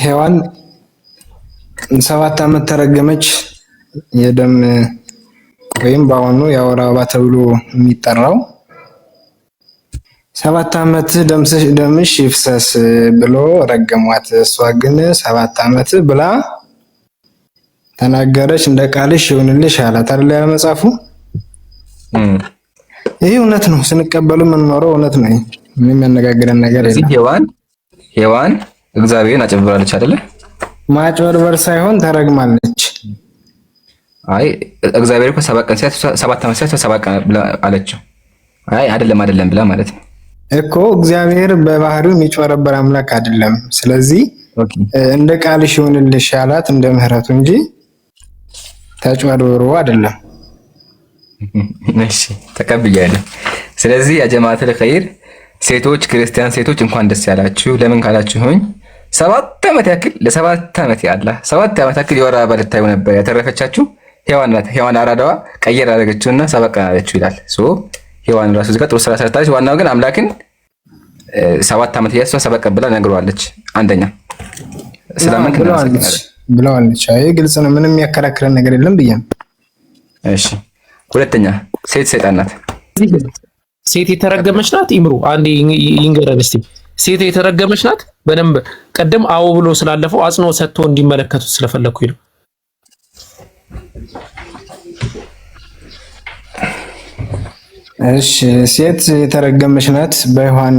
ሔዋን 7 ዓመት ተረገመች። የደም ወይም በአሁኑ የወር አበባ ተብሎ የሚጠራው 7 ዓመት ደምሽ ይፍሰስ ብሎ ረገሟት። እሷ ግን 7 ዓመት ብላ ተናገረች። እንደ ቃልሽ ይሁንልሽ አላት አይደል ያለ መጽሐፉ። ይሄ እውነት ነው። ስንቀበሉ የምንኖረው እውነት ነው። ምንም የሚያነጋግረን ነገር የለም። ሔዋን እግዚአብሔርን አጭበርብራለች አይደለ? ማጭበርበር ሳይሆን ተረግማለች። አይ እግዚአብሔር እኮ 7 ቀን ሲያት 7 ዓመት ሲያት 7 ቀን ብላ አለችው። አይ አይደለም ብላ ማለት ነው እኮ። እግዚአብሔር በባህሪው የሚጭበረበር አምላክ አይደለም። ስለዚህ እንደ ቃልሽ ይሁንልሽ አላት እንደ ምህረቱ እንጂ ተጭበርብሮ አይደለም። እሺ ተቀብያለሁ። ስለዚህ ያ ጀማዓተል ኸይር ሴቶች ክርስቲያን ሴቶች እንኳን ደስ ያላችሁ። ለምን ካላችሁኝ 7 ዓመት ያክል ለ7 ዓመት ያላ 7 ዓመት ያክል የወር አበባ ልታዩ ነበር ያተረፈቻችሁ ሔዋን ናት። ሔዋን አራዳዋ ቀየር አደረገችውና 7 ቀን አለችው ይላል። ሔዋን ራሱ እዚህ ጋር ጥሩ ስራ ሰርታለች። ዋናው ግን አምላክን 7 ዓመት ያሷ 7 ቀን ብላ ነግሯለች። አንደኛ ስለምን ብለዋለች። አይ ግልጽ ነው። ምንም የሚያከራክረን ነገር የለም ብዬ ነው። እሺ ሁለተኛ ሴት ሰይጣን ናት። ሴት የተረገመች ናት። ኢምሩ አንዴ ይንገረን እስቲ። ሴት የተረገመች ናት። በደንብ ቀደም አዎ ብሎ ስላለፈው አጽንኦት ሰጥቶ እንዲመለከቱት ስለፈለኩኝ ነው። እሺ ሴት የተረገመች ናት። በዮሐን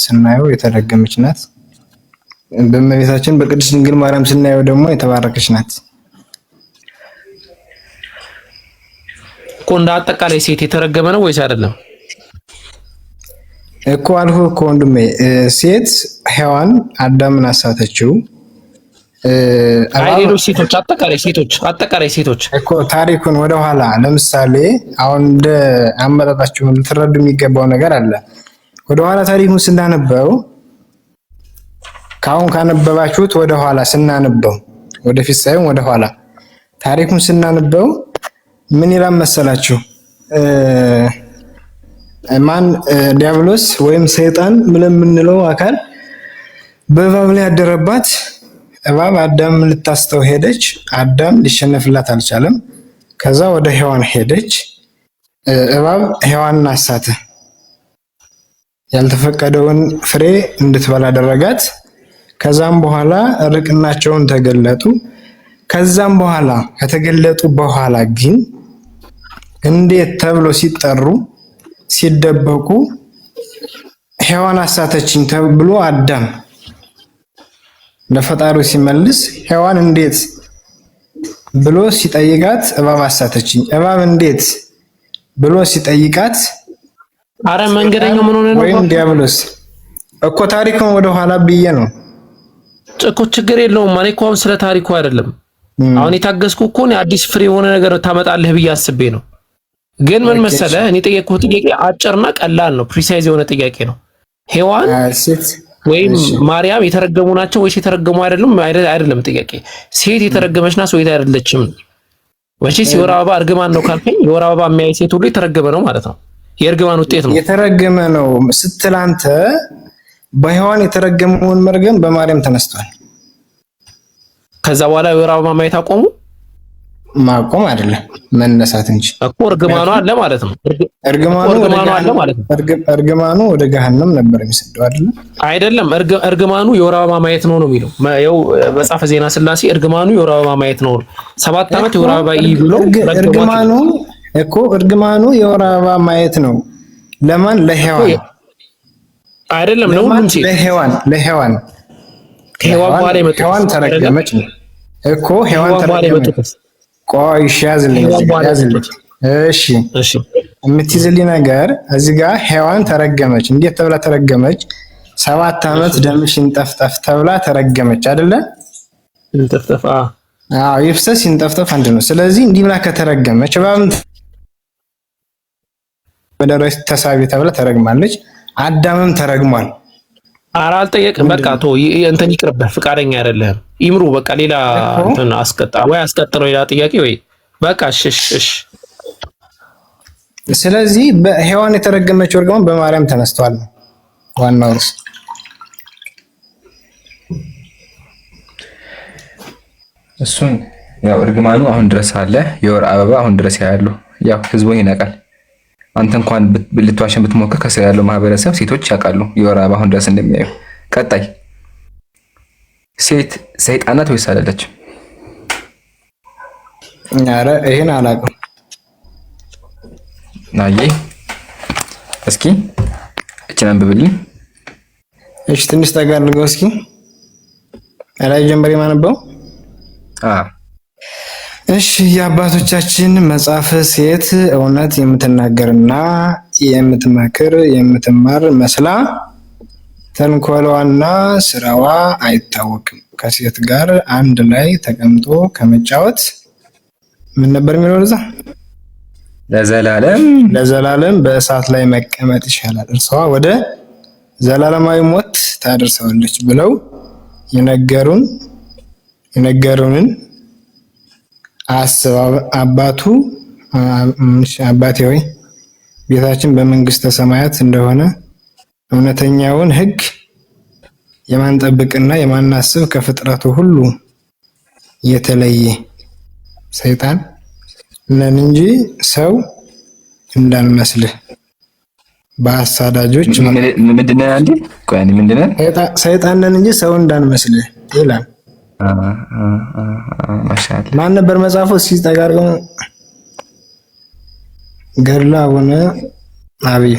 ስናየው የተረገመች ናት። በእመቤታችን በቅድስት ድንግል ማርያም ስናየው ደግሞ የተባረከች ናት። እኮ እንደ አጠቃላይ ሴት የተረገመ ነው ወይስ አይደለም? እኮ አልሁ እኮ ወንድሜ። ሴት ሔዋን አዳምን አሳተችው። ሌሎች ሴቶች አጠቃላይ ሴቶች እኮ ታሪኩን ወደኋላ ለምሳሌ አሁን እንደ አመጣጣችሁ ልትረዱ የሚገባው ነገር አለ። ወደኋላ ታሪኩን ስናነበው ካሁን ካነበባችሁት ወደኋላ ስናነበው ወደፊት ሳይሆን ወደኋላ ታሪኩን ስናነበው ምን ይላል መሰላችሁ? ማን ዲያብሎስ ወይም ሰይጣን ብለን የምንለው አካል በእባብ ላይ ያደረባት። እባብ አዳም ልታስተው ሄደች። አዳም ሊሸነፍላት አልቻለም። ከዛ ወደ ሔዋን ሄደች። እባብ ሔዋንን አሳተ። ያልተፈቀደውን ፍሬ እንድትበላ አደረጋት። ከዛም በኋላ ርቅናቸውን ተገለጡ። ከዛም በኋላ ከተገለጡ በኋላ ግን እንዴት ተብሎ ሲጠሩ ሲደበቁ ሔዋን አሳተችኝ ተብሎ አዳም ለፈጣሪው ሲመልስ ሔዋን እንዴት ብሎ ሲጠይቃት እባብ አሳተችኝ። እባብ እንዴት ብሎ ሲጠይቃት አረ መንገደኛው ምን ሆነ ነው? ወይም ዲያብሎስ እኮ ታሪኩን ወደ ኋላ ብዬ ነው እኮ። ችግር የለውም ማለት እኮ አሁን ስለ ታሪኩ አይደለም። አሁን የታገስኩ እኮ ነው አዲስ ፍሬ የሆነ ነገር ታመጣለህ ብዬ አስቤ ነው። ግን ምን መሰለህ እኔ ጠየቅኩት ጥያቄ አጭርና ቀላል ነው። ፕሪሳይዝ የሆነ ጥያቄ ነው። ሔዋን ወይም ማርያም የተረገሙ ናቸው ወይስ የተረገሙ አይደለም ጥያቄ። ሴት የተረገመች ናት ወይስ አይደለችም? ወይስ የወር አበባ እርግማን ነው ካልከኝ የወር አበባ የሚያይ ሴት ሁሉ የተረገመ ነው ማለት ነው። የእርግማን ውጤት ነው። የተረገመ ነው ስትል አንተ በሔዋን የተረገመውን መርገም በማርያም ተነስቷል። ከዛ በኋላ የወር አበባ ማየት አቆሙ። ማቆም አይደለም መነሳት እንጂ እኮ እርግማኑ አለ ማለት ነው። እርግማኑ ወደ ገሃነም ነበር የሚሰደው አይደለም። እርግማኑ የወር አበባ ማየት ነው የሚለው ያው መጽሐፈ ዜና ሥላሴ እርግማኑ የወር አበባ ማየት ነው። 7 ዓመት የወር አበባ ይብሎ እርግማኑ የወር አበባ ማየት ነው። ለማን? ለሔዋን አይደለም ነው እንጂ ለሔዋን በኋላ ተረገመች እኮ ሔዋን ተረገመች። ቆይ ያዝልኝ። እሺ የምትይዝልኝ ነገር እዚህ ጋር ሔዋን ተረገመች። እንዴት ተብላ ተረገመች? 7 ዓመት ደምሽን ጠፍጠፍ ተብላ ተረገመች አይደለ? እንጠፍጠፍ ይፍሰስ ይንጠፍጠፍ አንድ ነው። ስለዚህ እንዲህ ብላ ከተረገመች እባብም በደረስ ተሳቢ ተብላ ተረግማለች። አዳምም ተረግሟል። አልጠየቅም። በቃ ቶ እንትን ይቅርብህ፣ ፍቃደኛ አይደለህም። ይምሩ በቃ ሌላ እንትን አስቀጥለው ሌላ ጥያቄ ወይ በቃ እሺ። ስለዚህ በሔዋን የተረገመችው እርግማን በማርያም ተነስቷል። ዋናው እርስ እሱን ያው እርግማኑ አሁን ድረስ አለ። የወር አበባ አሁን ድረስ ያሉ ያው ህዝቡን ይነቃል። አንተ እንኳን ልትዋሸን ብትሞክር ከስር ያለው ማህበረሰብ ሴቶች ያውቃሉ የወር አበባ አሁን ድረስ እንደሚያዩ። ቀጣይ ሴት ሰይጣን ናት ወይስ አይደለችም? ኧረ ይሄን አላውቅም። ናዬ እስኪ እቺን አንብብልኝ። እሺ ትንሽ ጠጋ አድርገው እስኪ አላይ ጀምበሬ ማነበው። እሺ የአባቶቻችን መጽሐፍ ሴት እውነት የምትናገርና የምትመክር የምትማር መስላ ተንኮሏና ስራዋ አይታወቅም። ከሴት ጋር አንድ ላይ ተቀምጦ ከመጫወት ምን ነበር የሚለው እዛ? ለዘላለም በእሳት ላይ መቀመጥ ይሻላል፣ እርሷ ወደ ዘላለማዊ ሞት ታደርሰዋለች ብለው የነገሩንን አባቴ ሆይ ቤታችን በመንግስተ ሰማያት እንደሆነ እውነተኛውን ሕግ የማንጠብቅና የማናስብ ከፍጥረቱ ሁሉ የተለየ ሰይጣን ነን እንጂ ሰው እንዳንመስልህ በአሳዳጆች ምንድነው? አንዴ ቆይ ምንድነው? ሰይጣን ነን እንጂ ሰው እንዳንመስልህ ይላል። ማሻአላ ማን ነበር መጽሐፉ? እስኪ ተጋርገው ገድለ አቡነ አብይ።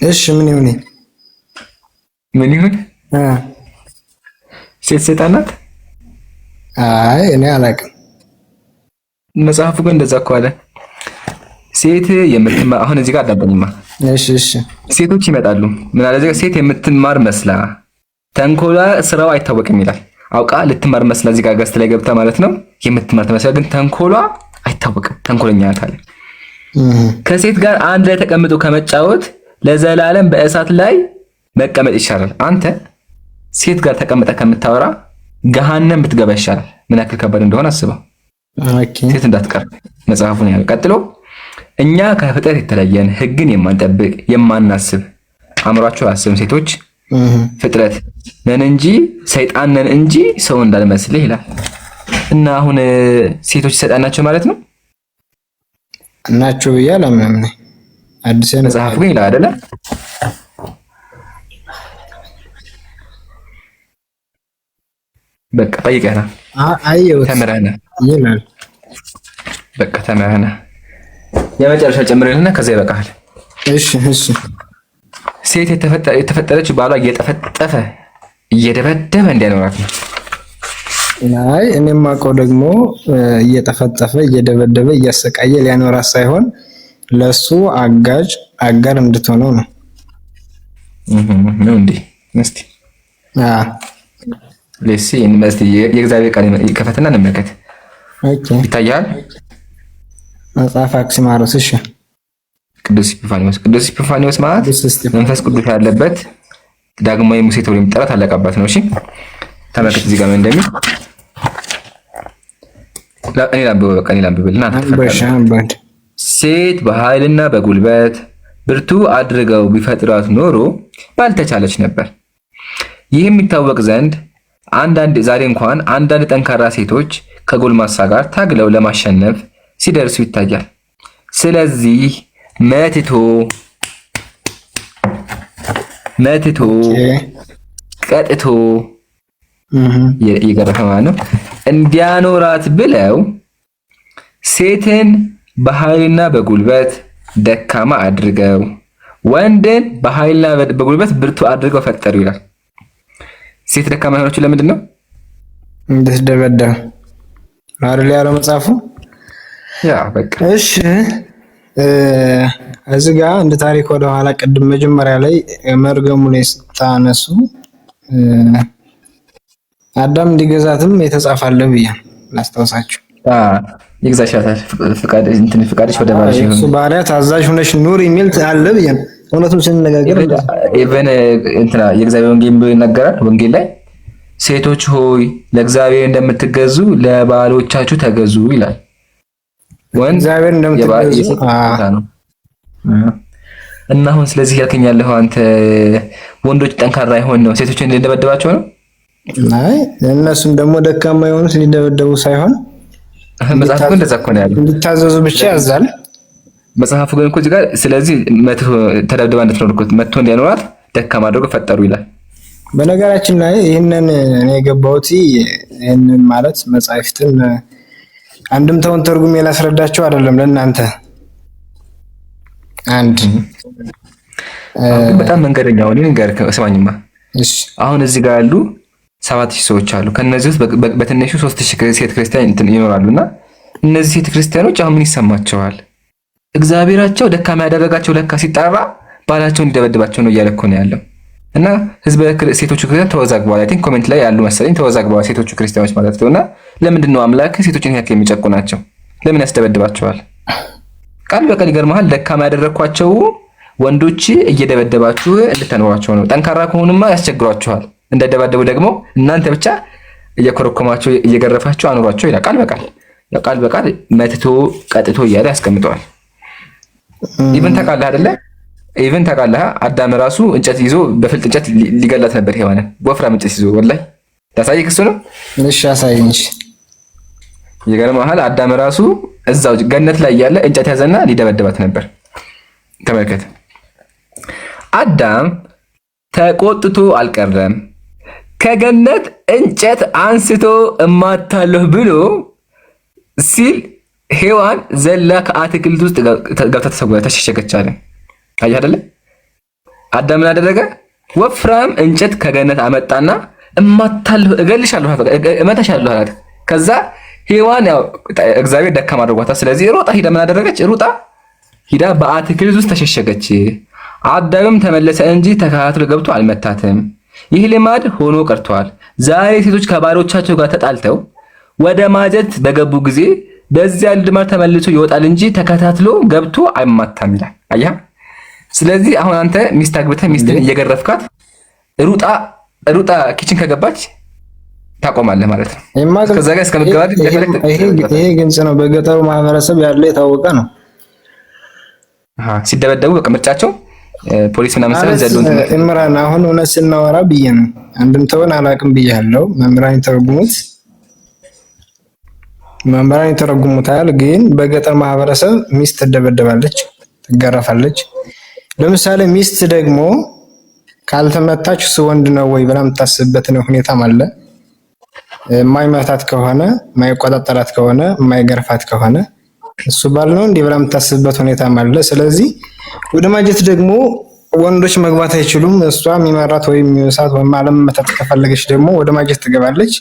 እሺ ምን ይሁን ሴት ሰይጣን ናት? አይ እኔ አላውቅም። መጽሐፉ ግን እንደዛ እኮ አለ። ሴት የምትማር አሁን እዚህ ጋር አዳበኝማ። እሺ ሴቶች ይመጣሉ። ምን አለ እዚህ ጋር ሴት የምትማር መስላ ተንኮላ ስራው አይታወቅም ይላል። አውቃ ልትማር መስላ እዚህ ጋር ገስት ላይ ገብታ ማለት ነው። የምትማር መስላ ግን ተንኮሏ አይታወቅም። ተንኮለኛ ናት አለ። ከሴት ጋር አንድ ላይ ተቀምጦ ከመጫወት ለዘላለም በእሳት ላይ መቀመጥ ይሻላል። አንተ ሴት ጋር ተቀምጠ ከምታወራ ገሃነም ብትገባ ይሻላል። ምን ያክል ከባድ እንደሆነ አስበው። ሴት እንዳትቀር መጽሐፉን ያለው። ቀጥሎ እኛ ከፍጥረት የተለየን ሕግን የማንጠብቅ የማናስብ አእምሯቸው አያስብም ሴቶች ፍጥረት ነን እንጂ ሰይጣን ነን እንጂ ሰው እንዳልመስልህ ይላል። እና አሁን ሴቶች ሰይጣን ናቸው ማለት ነው እናቸው ብዬ አላምንም። አዲስ መጽሐፍ ግን ይላል አይደለ? በቃ ጠይቀና አየው ተምረና ይላል። በቃ ተምረና የመጨረሻ ጨምረልና ከዛ ይበቃል። እሺ ሴት የተፈጠረች ባሏ እየጠፈጠፈ እየደበደበ እንዲያኖራት ነው። አይ እኔም አውቀው ደግሞ እየጠፈጠፈ እየደበደበ እያሰቃየ ሊያኖራት ሳይሆን ለሱ አጋር እንድትሆነው ነው። ነው እንዴ? እስቲ ለሲ እንመስት የእግዚአብሔር ቃል ከፈተና እንመልከት። ኦኬ ይታያል። መጽሐፈ አክሲማሮስ። እሺ ቅዱስ ኢጲፋንዮስ ማለት መንፈስ ቅዱስ ያለበት ዳግማዊ ሙሴ ተብሎ የሚጠራ ታላቅ አባት ነው። እሺ ተመልከት እዚህ ጋር ምን እንደሚል እኔ ላንብብልና ሴት በኃይልና በጉልበት ብርቱ አድርገው ቢፈጥሯት ኖሮ ባልተቻለች ነበር። ይህ የሚታወቅ ዘንድ ዛሬ እንኳን አንዳንድ ጠንካራ ሴቶች ከጎልማሳ ጋር ታግለው ለማሸነፍ ሲደርሱ ይታያል። ስለዚህ መትቶ ቀጥቶ እየገረፈ ማለት ነው እንዲያኖራት ብለው ሴትን በኃይልና በጉልበት ደካማ አድርገው ወንድን በኃይልና በጉልበት ብርቱ አድርገው ፈጠሩ ይላል። ሴት ደካማ የሆነችው ለምንድን ነው? እንድትደበደብ አይደል ያለው መጽሐፉ? ያ በቃ እሺ እዚህ ጋር እንደ ታሪክ ወደ ኋላ ቅድም መጀመሪያ ላይ መርገሙ ላይ ስታነሱ አዳም እንዲገዛትም የተጻፈ ብያ ላስታውሳችሁ። ይግዛሻታል ፍቃድሽ ወደ ባልሽ ይሁን፣ እሱ ባሪያ ታዛዥ ሆነሽ ኑር የሚል አለ ብያ። እውነቱን ስንነጋገር ኢቨን የእግዚአብሔር ወንጌል ይናገራል። ወንጌል ላይ ሴቶች ሆይ ለእግዚአብሔር እንደምትገዙ ለባሎቻችሁ ተገዙ ይላል። እግዚአብሔር እንደምትገዙ እና አሁን ስለዚህ ያልከኝ ያለው አንተ ወንዶች ጠንካራ ይሆን ነው ሴቶችን እንደደበደባቸው ነው አይ እነሱም ደግሞ ደካማ የሆኑት ሊደበደቡ ሳይሆን መጽሐፉ ግን እንደዛ እኮ ነው ያለው። እንዲታዘዙ ብቻ ያዛል መጽሐፉ ግን እኮ እዚህ ጋር ስለዚህ ተደብድባ እንድትኖር እኮ መጥቶ እንዲያኖራት ደካማ አድርገው ፈጠሩ ይላል። በነገራችን ላይ ይህንን እኔ የገባሁት ይህንን ማለት መጽሐፍትን አንድምታውን ተርጉሜ ላስረዳቸው አይደለም ለእናንተ አንድ በጣም መንገደኛው እኔ ንገር ስማኝማ። አሁን እዚህ ጋር ያሉ 7000 ሰዎች አሉ። ከነዚህ ውስጥ በትንሹ 3000 ሴት ክርስቲያን ይኖራሉና እነዚህ ሴት ክርስቲያኖች አሁን ምን ይሰማቸዋል? እግዚአብሔራቸው ደካማ ያደረጋቸው ለካ ሲጣራ ባላቸውን እንዲደበድባቸው ነው እያለ እኮ ነው ያለው። እና ህዝበ ሴቶቹ ክርስቲያን ተወዛግበዋል። አይ ቲንክ ኮሜንት ላይ ያሉ መሰለኝ ተወዛግበዋል ሴቶቹ ክርስቲያኖች ማለት ነውና ለምንድን ነው አምላክ ሴቶችን ያክል የሚጨቁናቸው? ለምን ያስደበድባቸዋል? ቃል በቃል ይገርምሃል። ደካማ ያደረኳቸው ወንዶች እየደበደባችሁ እንድታኖሯቸው ነው። ጠንካራ ከሆኑማ ያስቸግሯቸዋል። እንደደባደቡ ደግሞ እናንተ ብቻ እየኮረኮማቸው እየገረፋቸው አኖሯቸው ይላል ቃል በቃል። ያው ቃል በቃል መትቶ ቀጥቶ እያለ ያስቀምጠዋል። ኢቭን ታውቃለህ አይደለ? ኢቭን ታውቃለህ አዳም ራሱ እንጨት ይዞ በፍልጥ እንጨት ሊገላት ነበር ሔዋንን። ወፍራም እንጨት ይዞ ወላሂ ታሳይክ እሱ ነው። እሺ አሳይኝ። ይገርምሃል አዳም ራሱ እዛው ገነት ላይ ያለ እንጨት ያዘና ሊደበደባት ነበር። ተመልከት። አዳም ተቆጥቶ አልቀረም። ከገነት እንጨት አንስቶ እማታለሁ ብሎ ሲል ሔዋን ዘላ ከአትክልት ውስጥ ገብታ ተሰወረ፣ ተሸሸገች አለ። አየህ አይደለ? አዳም ምን አደረገ? ወፍራም እንጨት ከገነት አመጣና እማታለሁ፣ እገልሻለሁ፣ እመታሻለሁ አላት። ከዛ ሔዋን ያው እግዚአብሔር ደካማ አድርጓታል። ስለዚህ ሮጣ ሂዳ ምን አደረገች? ሩጣ ሂዳ በአትክልት ውስጥ ተሸሸገች። አዳምም ተመለሰ እንጂ ተከታትሎ ገብቶ አልመታትም። ይህ ልማድ ሆኖ ቀርቷል። ዛሬ ሴቶች ከባሎቻቸው ጋር ተጣልተው ወደ ማጀት በገቡ ጊዜ በዚያ ልማድ ተመልሶ ይወጣል እንጂ ተከታትሎ ገብቶ አይማታም ይላል። አየህ። ስለዚህ አሁን አንተ ሚስት አግብተህ ሚስትን እየገረፍካት ሩጣ ኪችን ከገባች ታቆማለህ ማለት ነው። ከዛ ጋር እስከመገባት ይሄ ግልጽ ነው። በገጠሩ ማህበረሰብ ያለ የታወቀ ነው። ሲደበደቡ በቃ ምርጫቸው ፖሊስ ምናምን ሰለ ዘሉን እምራን አሁን እውነት ስናወራ ብዬ ነው። አንድምታውን አላውቅም ብያለሁ። መምህራን ይተረጉሙታል። ግን በገጠር ማህበረሰብ ሚስት ትደበደባለች፣ ትገረፋለች። ለምሳሌ ሚስት ደግሞ ካልተመታች እሱ ወንድ ነው ወይ ብላ የምታስብበት ነው ሁኔታም አለ። የማይመታት ከሆነ የማይቆጣጠራት ከሆነ የማይገርፋት ከሆነ እሱ ባል ነው እንዲህ ብላ የምታስብበት ሁኔታም አለ። ስለዚህ ወደ ማጀት ደግሞ ወንዶች መግባት አይችሉም። እሷ የሚመራት ወይም የሚወሳት ወይም አለመመታት ከፈለገች ደግሞ ወደ ማጀት ትገባለች።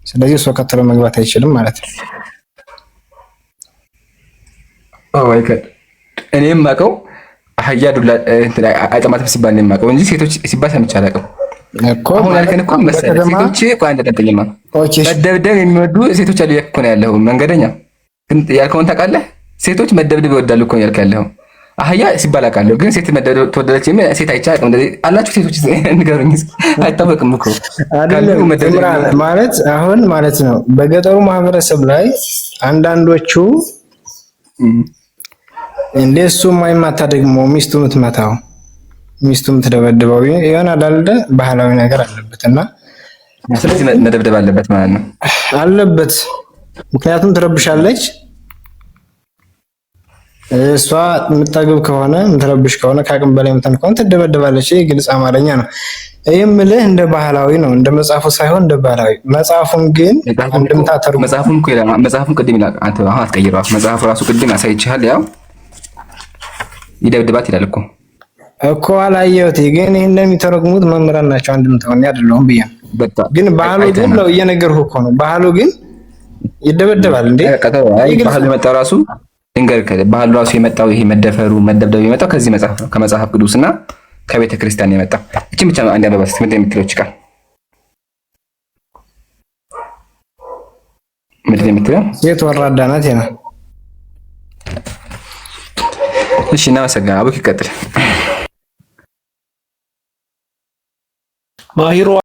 ስለዚህ እሷ ከተለ መግባት አይችልም ማለት ነው። ኦይ እኔም ማቀው አህያ ዱላ አይጠማትም ሲባል ነው የማውቀው እንጂ ሴቶች ሲባል ሰምቼ አላውቅም እኮ። አሁን ያልከን እኮ መሰለህ ሴቶች ቆይ አንደጠኝማ መደብደብ የሚወዱ ሴቶች አሉ እኮ ነው ያለው መንገደኛ። ግን ያልከውን ታውቃለህ? ሴቶች መደብደብ ይወዳሉ እኮ ያልከው ያለው አህያ ሲባል አውቃለሁ። ግን ሴት መደብደብ ተወደደች የሚል ሴት አይቻልም። እንደዚህ አላችሁ ሴቶች ንገሩኝ። አይታወቅም እኮ ማለት አሁን ማለት ነው። በገጠሩ ማህበረሰብ ላይ አንዳንዶቹ እንደሱ የማይማታ ደግሞ ሚስቱ የምትመታው ሚስቱ የምትደበድበው ይሆናል አይደል? ባህላዊ ነገር አለበትና ስለዚህ መደብደብ አለበት ማለት ነው አለበት። ምክንያቱም ትረብሻለች። እሷ የምታገብ ከሆነ የምትረብሽ ከሆነ ከአቅም በላይ የምትሆን ከሆነ ትደበደባለች። ይሄ ግልጽ አማርኛ ነው። ይህም ምልህ እንደ ባህላዊ ነው፣ እንደ መጽሐፉ ሳይሆን እንደ ባህላዊ። መጽሐፉን ግን አንድምታ ተርጉም መጽሐፉን ቅድም ይላል። አንተ አሁን አትቀይረው። መጽሐፉ ራሱ ቅድም አሳይቼሃል። ያው ይደብድባት ይላል እኮ አላየሁት። ግን ይሄን እንደሚተረጉሙት መምህራን ናቸው። አንድምታውን አይደለም ብዬ ግን ባህሉ ግን ነው እየነገርኩህ እኮ ነው። ባህሉ ግን ይደበደባል እንዴ? ባህሉ የመጣው ራሱ እንገር ባህሉ ራሱ የመጣው ይሄ መደፈሩ መደብደብ የመጣው ከዚህ መጽሐፍ ነው፣ ከመጽሐፍ ቅዱስና ከቤተ ክርስቲያን የመጣው። እቺ ብቻ ነው አንድ አበባስ ምን እንደምትለው ቃል ምን እንደምትለው ሴት ወራዳ ናት ይላል። እሺ እናመሰግናለን። አቡክ ይቀጥል። ማሂሮ